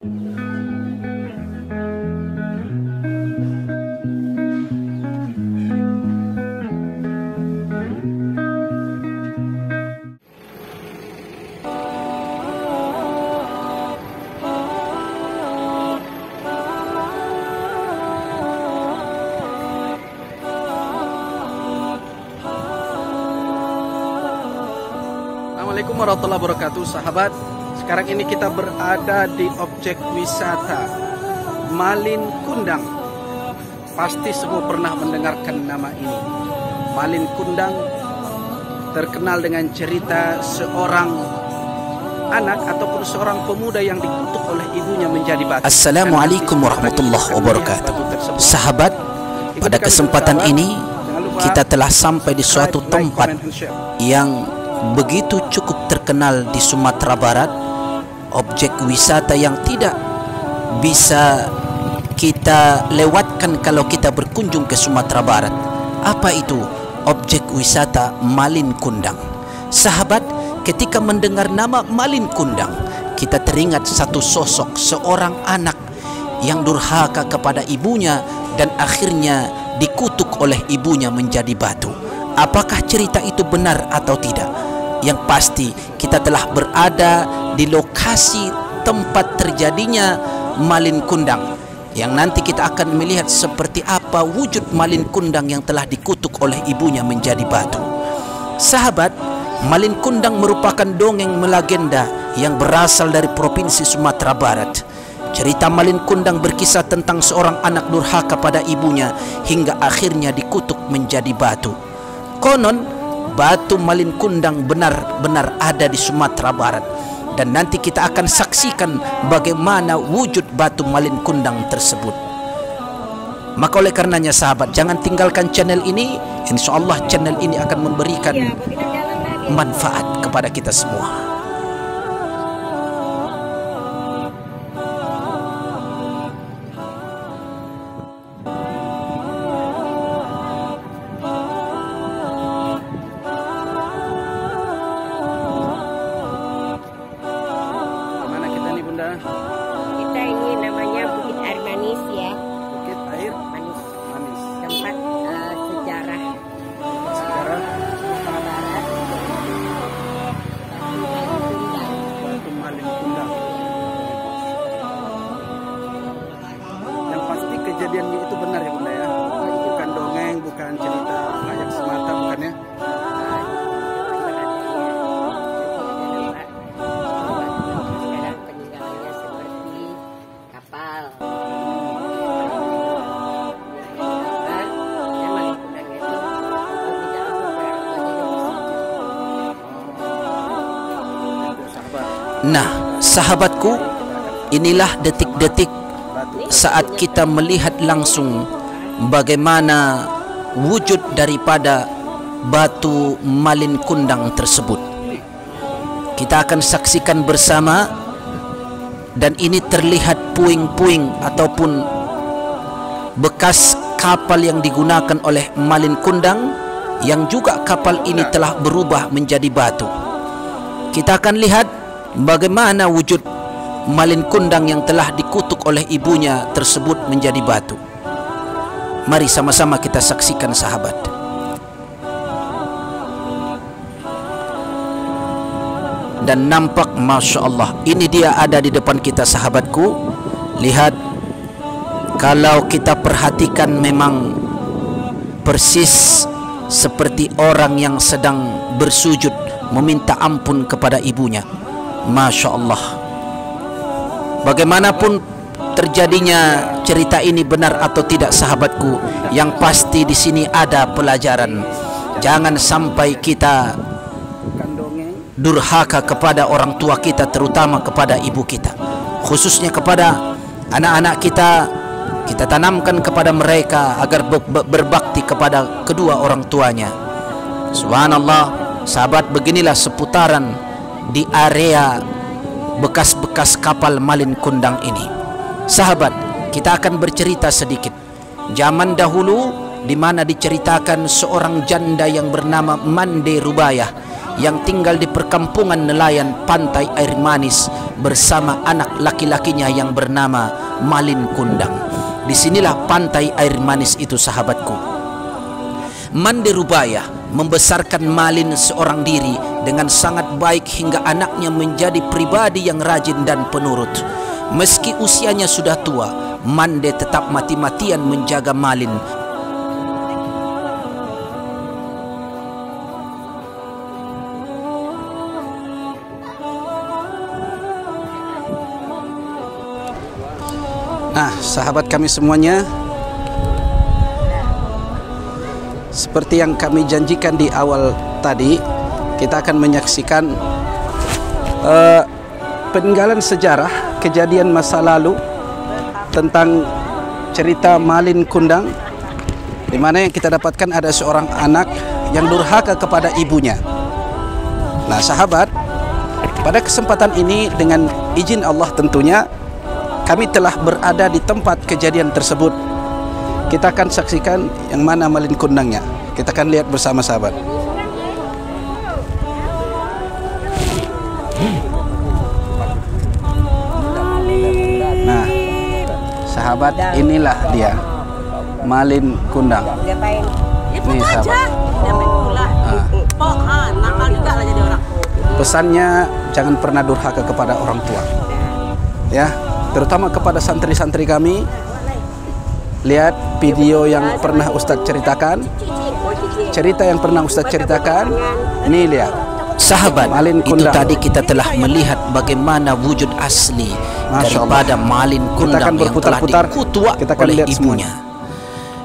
Assalamualaikum warahmatullahi wabarakatuh, sahabat. Sekarang ini kita berada di objek wisata Malin Kundang. Pasti semua pernah mendengarkan nama ini. Malin Kundang terkenal dengan cerita seorang anak ataupun seorang pemuda yang dikutuk oleh ibunya menjadi batu. Assalamualaikum warahmatullahi wabarakatuh. Sahabat, pada kesempatan ini kita telah sampai di suatu tempat yang begitu cukup terkenal di Sumatera Barat, objek wisata yang tidak bisa kita lewatkan kalau kita berkunjung ke Sumatera Barat. Apa itu objek wisata Malin Kundang? Sahabat, ketika mendengar nama Malin Kundang, kita teringat satu sosok, seorang anak yang durhaka kepada ibunya dan akhirnya dikutuk oleh ibunya menjadi batu. Apakah cerita itu benar atau tidak? Yang pasti kita telah berada di lokasi tempat terjadinya Malin Kundang, yang nanti kita akan melihat seperti apa wujud Malin Kundang yang telah dikutuk oleh ibunya menjadi batu. Sahabat, Malin Kundang merupakan dongeng melegenda yang berasal dari Provinsi Sumatera Barat. Cerita Malin Kundang berkisah tentang seorang anak durhaka pada ibunya hingga akhirnya dikutuk menjadi batu. Konon batu Malin Kundang benar-benar ada di Sumatera Barat, dan nanti kita akan saksikan bagaimana wujud batu Malin Kundang tersebut. Maka oleh karenanya sahabat, jangan tinggalkan channel ini. Insya Allah channel ini akan memberikan manfaat kepada kita semua. Kita ini namanya Bukit Air Manis ya. Bukit Air Manis. Manis. Tempat sejarah. Sekarang Barat. batu Malin Kundang. Yang pasti kejadiannya itu benar ya Bunda ya. Bukan dongeng, bukan cerita layak semata, bukan ya. Nah, sahabatku, inilah detik-detik saat kita melihat langsung bagaimana wujud daripada batu Malin Kundang tersebut. Kita akan saksikan bersama, dan ini terlihat puing-puing ataupun bekas kapal yang digunakan oleh Malin Kundang, yang juga kapal ini telah berubah menjadi batu. Kita akan lihat bagaimana wujud Malin Kundang yang telah dikutuk oleh ibunya tersebut menjadi batu. Mari sama-sama kita saksikan sahabat. Dan nampak Masya Allah, ini dia ada di depan kita sahabatku. Lihat, kalau kita perhatikan memang persis seperti orang yang sedang bersujud meminta ampun kepada ibunya. Masya Allah. Bagaimanapun terjadinya cerita ini benar atau tidak sahabatku, yang pasti di sini ada pelajaran. Jangan sampai kita durhaka kepada orang tua kita, terutama kepada ibu kita, khususnya kepada anak-anak kita. Kita tanamkan kepada mereka agar berbakti kepada kedua orang tuanya. Subhanallah, sahabat, beginilah seputaran di area bekas-bekas kapal Malin Kundang ini. Sahabat, kita akan bercerita sedikit. Zaman dahulu di mana diceritakan seorang janda yang bernama Mande Rubayah yang tinggal di perkampungan nelayan pantai air manis bersama anak laki-lakinya yang bernama Malin Kundang. Disinilah pantai air manis itu, sahabatku. Mande Rubaya membesarkan Malin seorang diri dengan sangat baik hingga anaknya menjadi pribadi yang rajin dan penurut. Meski usianya sudah tua, Mande tetap mati-matian menjaga Malin. Nah, sahabat kami semuanya, seperti yang kami janjikan di awal tadi, kita akan menyaksikan peninggalan sejarah kejadian masa lalu tentang cerita Malin Kundang, di mana yang kita dapatkan ada seorang anak yang durhaka kepada ibunya. Nah, sahabat, pada kesempatan ini dengan izin Allah tentunya, kami telah berada di tempat kejadian tersebut. Kita akan saksikan yang mana Malin Kundangnya. Kita akan lihat bersama, sahabat. Nah, sahabat, inilah dia Malin Kundang. Nih, sahabat. Pesannya, jangan pernah durhaka kepada orang tua, ya, terutama kepada santri-santri kami. Lihat video yang pernah Ustadz ceritakan, cerita yang pernah Ustadz ceritakan. Ini lihat, sahabat, itu tadi kita telah melihat bagaimana wujud asli daripada Malin Kundang yang telah dikutuk oleh ibunya.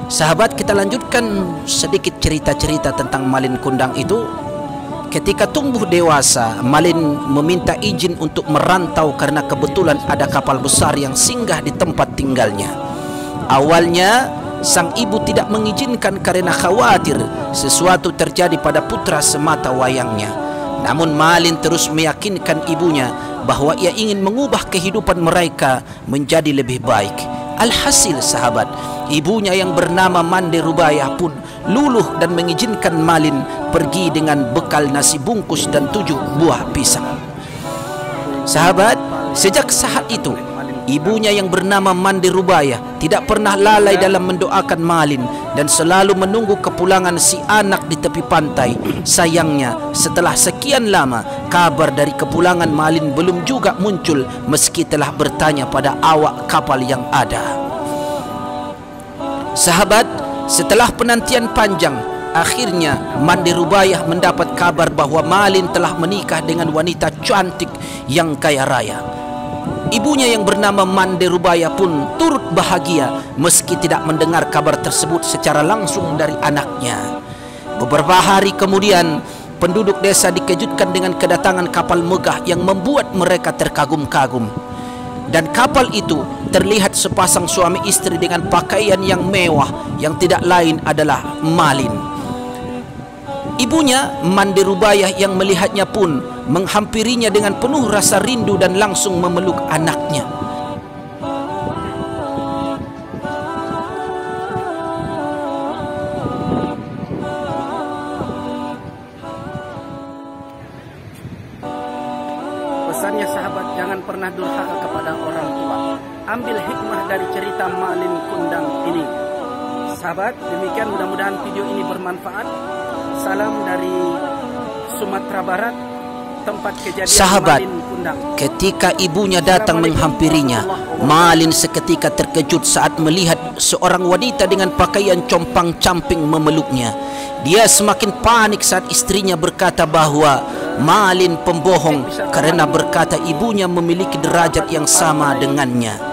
Sahabat, kita lanjutkan sedikit cerita-cerita tentang Malin Kundang itu. Ketika tumbuh dewasa, Malin meminta izin untuk merantau karena kebetulan ada kapal besar yang singgah di tempat tinggalnya. Awalnya, sang ibu tidak mengizinkan karena khawatir sesuatu terjadi pada putra semata wayangnya. Namun Malin terus meyakinkan ibunya bahwa ia ingin mengubah kehidupan mereka menjadi lebih baik. Alhasil, sahabat, ibunya yang bernama Mande Rubaya pun luluh dan mengizinkan Malin pergi dengan bekal nasi bungkus dan 7 buah pisang. Sahabat, sejak saat itu ibunya yang bernama Mande Rubaya tidak pernah lalai dalam mendoakan Malin dan selalu menunggu kepulangan si anak di tepi pantai. Sayangnya, setelah sekian lama kabar dari kepulangan Malin belum juga muncul meski telah bertanya pada awak kapal yang ada. Sahabat, setelah penantian panjang, akhirnya Mande Rubaya mendapat kabar bahwa Malin telah menikah dengan wanita cantik yang kaya raya. Ibunya yang bernama Mande Rubaya pun turut bahagia meski tidak mendengar kabar tersebut secara langsung dari anaknya. Beberapa hari kemudian, penduduk desa dikejutkan dengan kedatangan kapal megah yang membuat mereka terkagum-kagum. Dan kapal itu terlihat sepasang suami istri dengan pakaian yang mewah yang tidak lain adalah Malin. Ibunya, Mande Rubaya, yang melihatnya pun menghampirinya dengan penuh rasa rindu dan langsung memeluk anaknya. Pesannya, sahabat, jangan pernah durhaka kepada orang tua. Ambil hikmah dari cerita Malin Kundang ini. Sahabat, demikian, mudah-mudahan video ini bermanfaat. Salam dari Sumatera Barat, tempat kejadian sahabat, Malin Kundang. Ketika ibunya datang menghampirinya, Malin seketika terkejut saat melihat seorang wanita dengan pakaian compang-camping memeluknya. Dia semakin panik saat istrinya berkata bahwa Malin pembohong karena berkata ibunya memiliki derajat yang sama dengannya.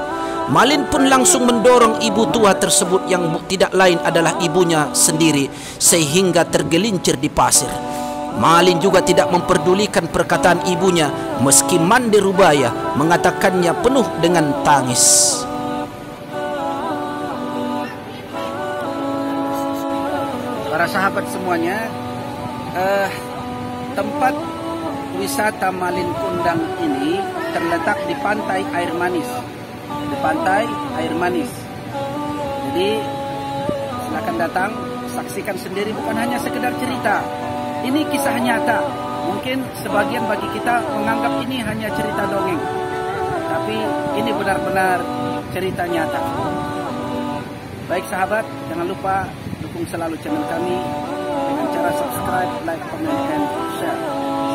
Malin pun langsung mendorong ibu tua tersebut yang tidak lain adalah ibunya sendiri sehingga tergelincir di pasir. Malin juga tidak memperdulikan perkataan ibunya meski Mande Rubaya mengatakannya penuh dengan tangis. Para sahabat semuanya, tempat wisata Malin Kundang ini terletak di pantai air manis. Di pantai air manis. Jadi silakan datang, saksikan sendiri, bukan hanya sekedar cerita. Ini kisah nyata Mungkin sebagian bagi kita menganggap ini hanya cerita dongeng, tapi ini benar-benar cerita nyata. Baik sahabat, jangan lupa dukung selalu channel kami dengan cara subscribe, like, comment, and share.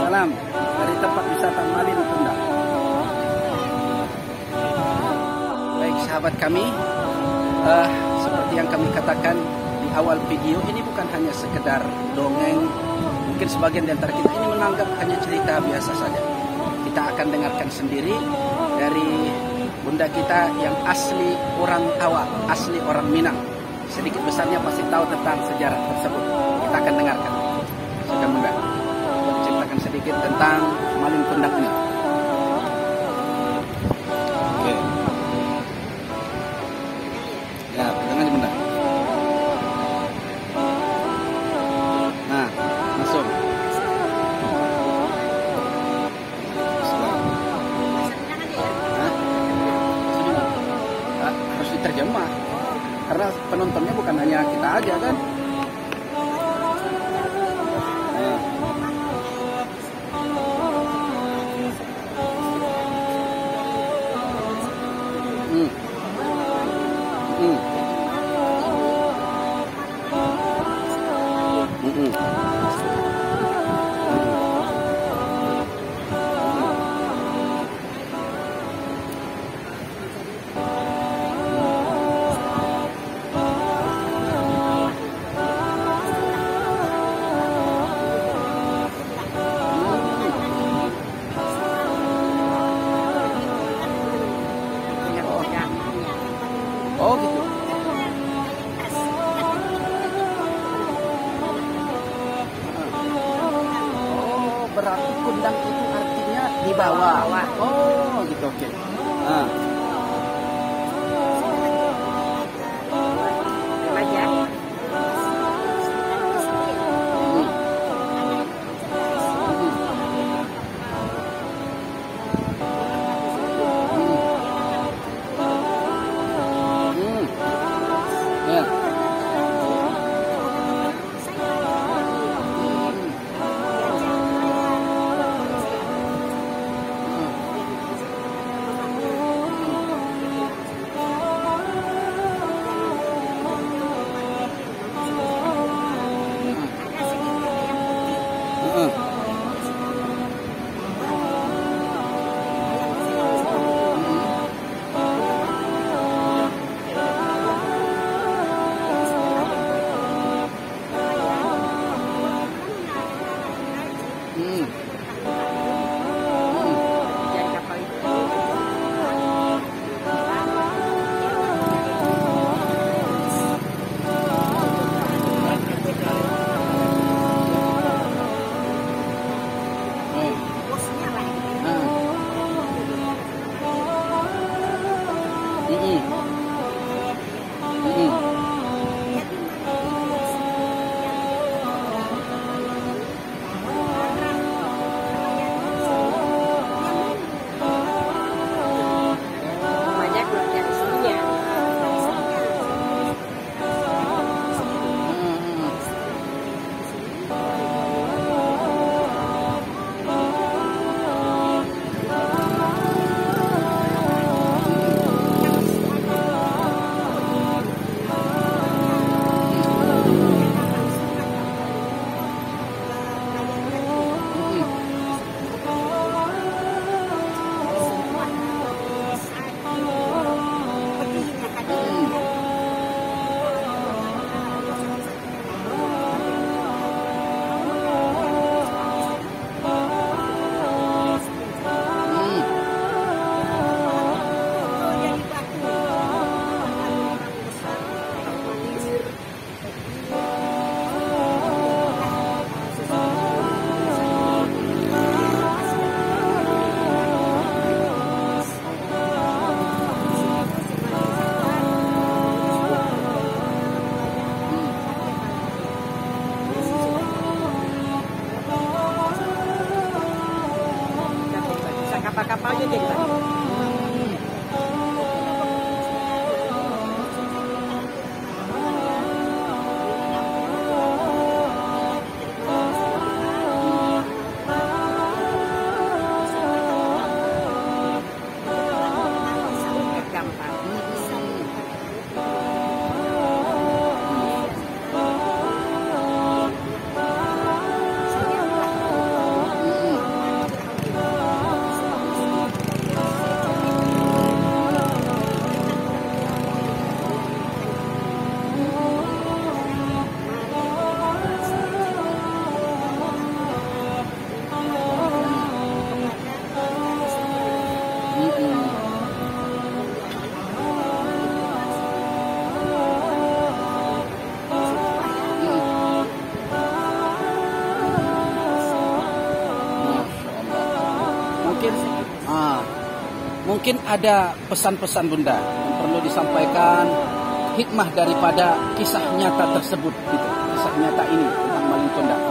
Salam dari tempat wisata Malin Kundang. Baik sahabat kami, seperti yang kami katakan di awal video, ini bukan hanya sekedar dongeng. Mungkin sebagian di antara kita ini menganggap hanya cerita biasa saja. Kita akan dengarkan sendiri dari bunda kita yang asli orang Awak, asli orang Minang. Sedikit besarnya pasti tahu tentang sejarah tersebut. Kita akan dengarkan. Sudah bunda menceritakan sedikit tentang Malin Kundang ini. Oke. Ya, pegang aja bunda. Nah, langsung. Harus diterjemah karena penontonnya bukan hanya kita aja kan. Oh gitu. Oh, berarti kundang itu artinya di bawah. Oh gitu, oke. Nah. Mungkin ada pesan-pesan Bunda yang perlu disampaikan, hikmah daripada kisah nyata tersebut, gitu. Kisah nyata ini tentang Malin Kundang.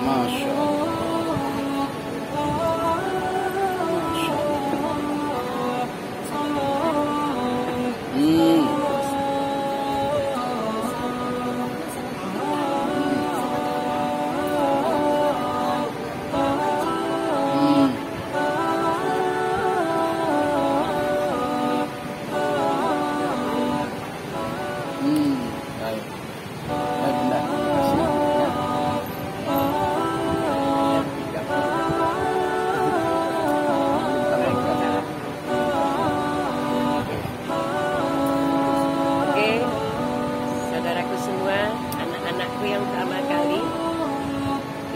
Masya Allah. Masya Allah. Baik. Baik, Bunda. Terima kasih. Oke, saudaraku semua, anak-anakku yang pertama kali,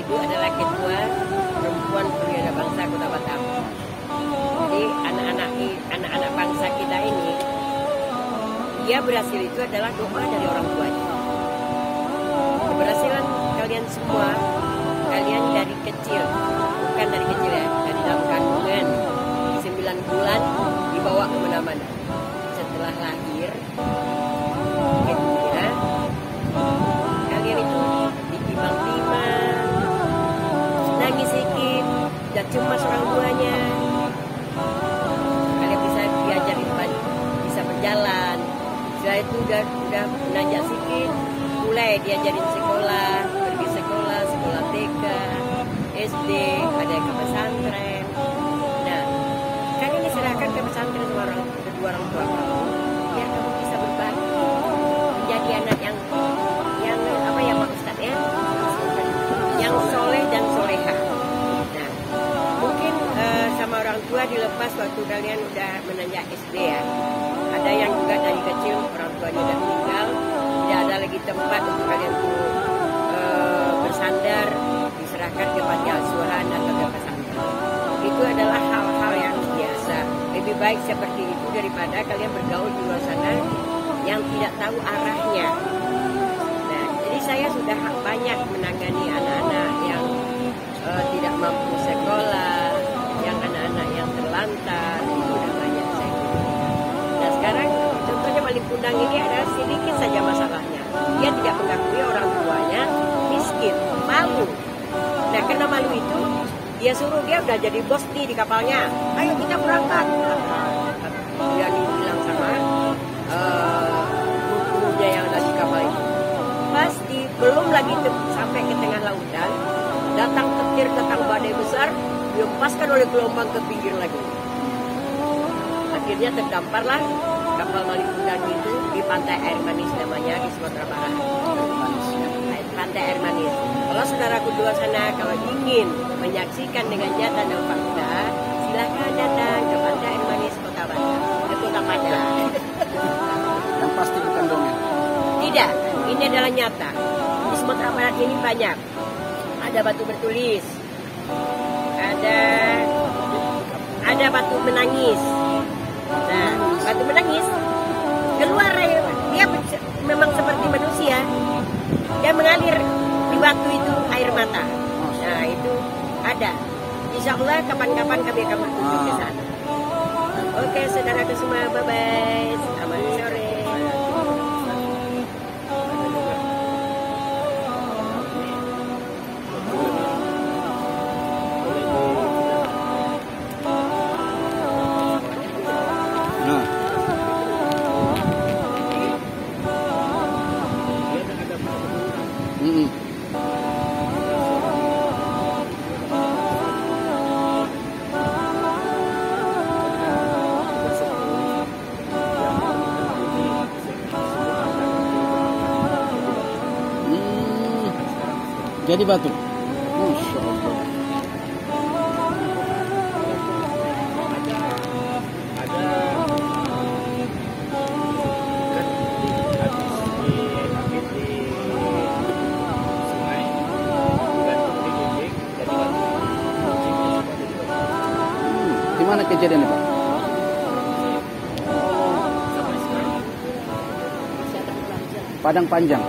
Ibu adalah ketua perempuan Perwira Bangsa Kota Batam. Jadi anak-anak bangsa kita ini, dia berhasil itu adalah doa dari orang tuanya. Keberhasilan kalian semua, kalian dari kecil, bukan dari kecil ya, dari dalam kandungan 9 bulan dibawa kemana-mana. Setelah lahir ke dunia, kalian itu ditimbang-timbang, nangis sedikit, dan cemas orang tuanya. Kalian bisa diajarin bisa berjalan. Setelah itu udah menanjak sedikit, mulai diajarin sekolah, pergi sekolah TK, SD, ada ke pesantren. Nah, kalian diserahkan ke pesantren sama kedua orang tua kamu, biar kamu bisa berbagi, menjadi anak yang apa ya Pak Ustadz ya, yang soleh dan soleha. Nah, mungkin sama orang tua dilepas waktu kalian udah menanjak SD ya. Ada yang juga dari kecil orang tuanya udah meninggal, tidak ada lagi tempat untuk kalian tuh bersandar, diserahkan ke panti asuhan atau ke pesantren. Itu adalah hal-hal yang biasa. Lebih baik seperti itu daripada kalian bergaul di luar sana yang tidak tahu arahnya. Nah, jadi saya sudah banyak menangani anak-anak yang tidak mampu sekolah, yang anak-anak yang terlantar, itu sudah banyak saya. Nah, sekarang contohnya Malin Kundang ini adalah sedikit saja masalahnya. Dia tidak mengakui orang tuanya miskin, malu. Nah, karena malu itu, dia suruh dia udah jadi bos nih di kapalnya. Ayo kita berangkat. Dia bilang sama gurunya yang ada di kapal itu. Pasti belum lagi sampai ke tengah lautan, datang petir, datang badai besar, dilepaskan oleh gelombang ke pinggir lagi. Akhirnya terdamparlah kapal Malin Kundang itu di pantai Air Manis namanya di Sumatera Barat. Pantai Air Manis. Kalau saudaraku di luar sana kalau ingin menyaksikan dengan nyata dan fakta, silakan datang ke Pantai Air Manis Kota Batam, ke Kota Padang. Yang pasti bukan dongeng. Tidak, ini adalah nyata. Di Sumatera Barat ini banyak. Ada batu bertulis, ada batu menangis. Nah, batu menangis keluar dia memang seperti manusia. Dia mengalir di batu itu air mata. Nah, itu ada. Insya Allah kapan-kapan kami akan berkunjung ke sana. Oke, saudaraku semua, bye-bye. Selamat sore. Jadi batu. Masya Allah. Di mana kejadiannya, Pak? Padang Panjang.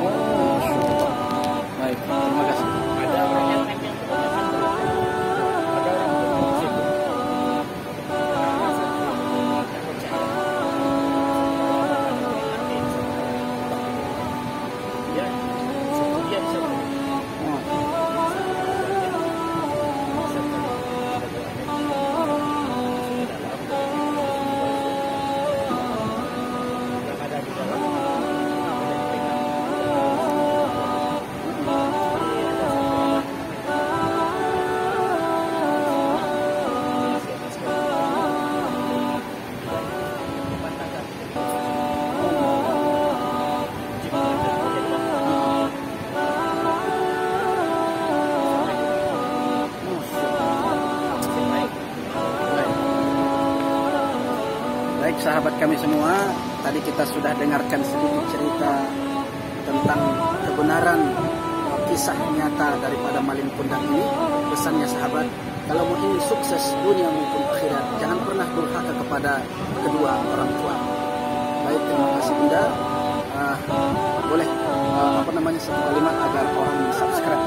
Oh, baik, terima kasih. Ada orang yang panjang ada orang di situ. Ya, sekian sama. Baik sahabat kami semua, tadi kita sudah dengarkan sedikit cerita tentang kebenaran kisah nyata daripada Malin Kundang ini. Pesannya sahabat, kalau mau ingin sukses dunia maupun akhirat, jangan pernah durhaka kepada kedua orang tua. Baik, terima kasih Bunda. Boleh satu kalimat agar orang subscribe.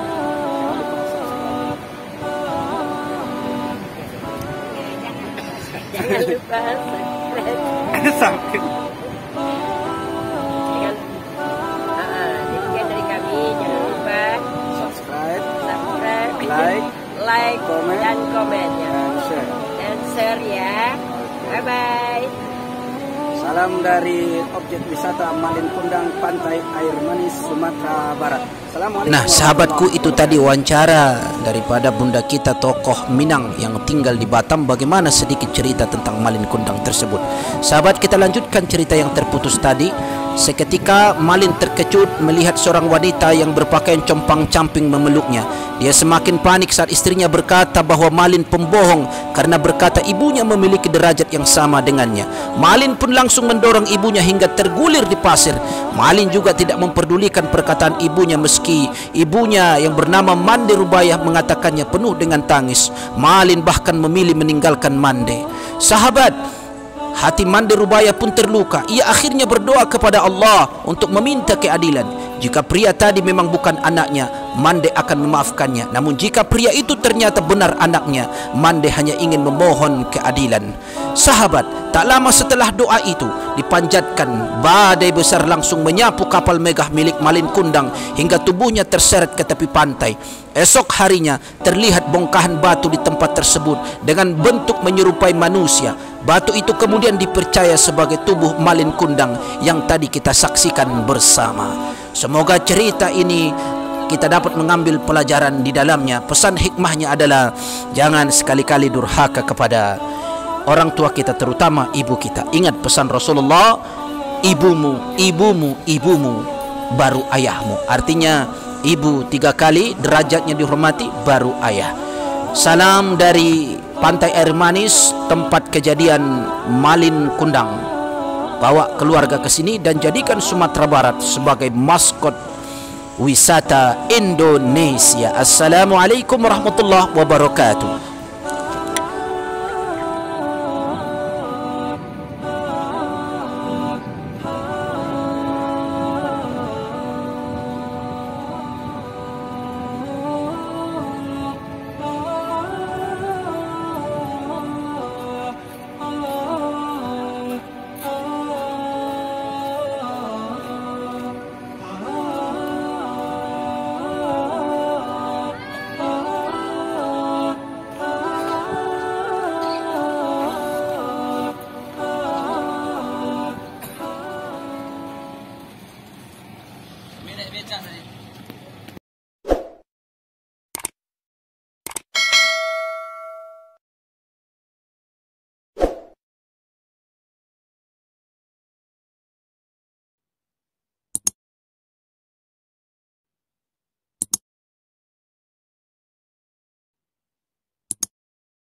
Jangan lupa Sakit. demikian dari kami. Jangan lupa Subscribe, like, comment, dan komen ya. and share. share ya. Bye bye. Salam dari objek wisata Malin Kundang, Pantai Air Manis, Sumatera Barat. Assalamualaikum. Nah, sahabatku, itu tadi wawancara daripada bunda kita tokoh Minang yang tinggal di Batam. Bagaimana sedikit cerita tentang Malin Kundang tersebut. Sahabat, kita lanjutkan cerita yang terputus tadi. Seketika Malin terkejut melihat seorang wanita yang berpakaian compang-camping memeluknya. Dia semakin panik saat istrinya berkata bahwa Malin pembohong karena berkata ibunya memiliki derajat yang sama dengannya. Malin pun langsung mendorong ibunya hingga tergulir di pasir. Malin juga tidak memperdulikan perkataan ibunya meski ibunya yang bernama Mande Rubayah mengatakannya penuh dengan tangis. Malin bahkan memilih meninggalkan Mande. Sahabat, hati Mande Rubayah pun terluka. Ia akhirnya berdoa kepada Allah untuk meminta keadilan. Jika pria tadi memang bukan anaknya, Mande akan memaafkannya. Namun jika pria itu ternyata benar anaknya, Mande hanya ingin memohon keadilan. Sahabat, tak lama setelah doa itu dipanjatkan, badai besar langsung menyapu kapal megah milik Malin Kundang hingga tubuhnya terseret ke tepi pantai. Esok harinya terlihat bongkahan batu di tempat tersebut dengan bentuk menyerupai manusia. Batu itu kemudian dipercaya sebagai tubuh Malin Kundang yang tadi kita saksikan bersama. Semoga cerita ini kita dapat mengambil pelajaran di dalamnya. Pesan hikmahnya adalah jangan sekali-kali durhaka kepada orang tua kita, terutama ibu kita. Ingat pesan Rasulullah, ibumu, ibumu, ibumu, baru ayahmu. Artinya ibu 3 kali derajatnya dihormati, baru ayah. Salam dari Pantai Air Manis, tempat kejadian Malin Kundang. Bawa keluarga ke sini dan jadikan Sumatera Barat sebagai maskot wisata Indonesia. Assalamualaikum warahmatullahi wabarakatuh.